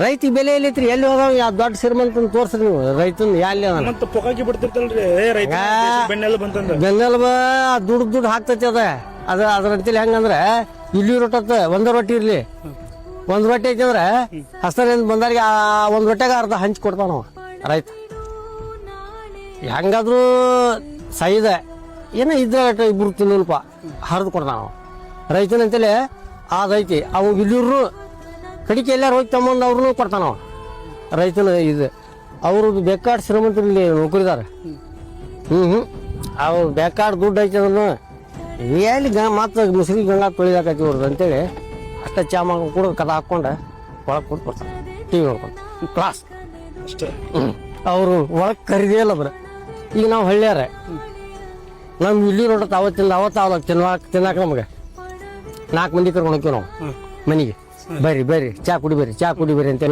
ರೈತ ಬೆಲೆ ಎಲ್ಲೈತ್ರಿ ಎಲ್ಲಿ ಹೋದ ದೊಡ್ಡ ಶ್ರೀಮಂತ ತೋರ್ಸ್ರಿ ನೀವು ರೈತನ ಎಲ್ಲಿ ಮತ್ತ ಪೊಕಾಕಿ ಬಿಡ್ತಿರ್ತಲ್ರಿ ರೈತ ಬೆನ್ನೆಲ್ಲ ಬಂತಂದ ಬೆನ್ನೆಲುಬ ದುಡ್ಡು ಹಾಕ್ತೈತಿ ಅದ್ರಂತೇಳಿ ಹೆಂಗಂದ್ರೆ ಇಲ್ಲಿ ರೊಟ್ಟ ಒಂದ ರೊಟ್ಟಿ ಇರ್ಲಿ ಒಂದ್ ರೊಟ್ಟಿ ಐತಂದ್ರೆ ಹಸ್ತರಿಂದ ಬಂದವ್ರಿಗೆ ಒಂದ್ ರೊಟ್ಟೆಗ ಅರ್ಧ ಹಂಚಿ ಕೊಡ್ತಾವ ನಾವು ರೈತ ಹೆಂಗಾದ್ರು ಸೈದ ಏನ ಇದ್ರ ಇಬ್ರು ತಿನ್ನಲ್ಪ ಹರಿದು ಕೊಡ್ತಾನ ನಾವು ರೈತನಂತೇಳಿ ಅದೈತಿ ಅವು ಇಲ್ಲಿರು ಕಡಿಕೆ ಎಲ್ಲಾರು ಹೋಗಿ ತಮ್ಮಂದು ಅವ್ರನ್ನೂ ಕೊಡ್ತಾನ ರೈತನ ಇದು ಅವರು ಬೇಕಾಡ್ ಶ್ರೀಮಂತರು ಇಲ್ಲಿ ನೌಕರಿದಾರ ಅವು ಬೇಕಾಡ್ ದುಡ್ಡು ಐತಿ ಅದನ್ನು ಎಲ್ಲಿ ಮತ್ತೆ ಮುಸ್ರಿ ಗಂಗಾ ತೊಳಿದಾಕೈತಿ ಅವ್ರದ್ದು ಅಂತೇಳಿ ಅಷ್ಟ ಚಾ ಮಾಡ್ಕೊಂಡು ಕೂಡ ಕದ ಹಾಕ್ಕೊಂಡು ಒಳಗೆ ಕೊಟ್ಟು ಬರ್ತಾರೆ ಟಿ ವಿ ನೋಡ್ಕೊಂಡು ಕ್ಲಾಸ್ ಅಷ್ಟೇ ಅವರು ಒಳಗೆ ಕರೀದೇ ಇಲ್ಲ ಬರ ಈಗ ನಾವು ಹಳ್ಳಿಯಾರ ನಮ್ಗೆ ಇಲ್ಲಿ ನೋಡತ್ತ ಅವತ್ತು ತಿನ್ನಾಕ ನಮಗೆ 4 ಮಂದಿ ಕರ್ಕೊಂಡು ಹೋಗ್ತೀವಿ ನಾವು ಮನೆಗೆ ಬರ್ರಿ ಚಾ ಕುಡಿ ಬರ್ರಿ ಅಂತ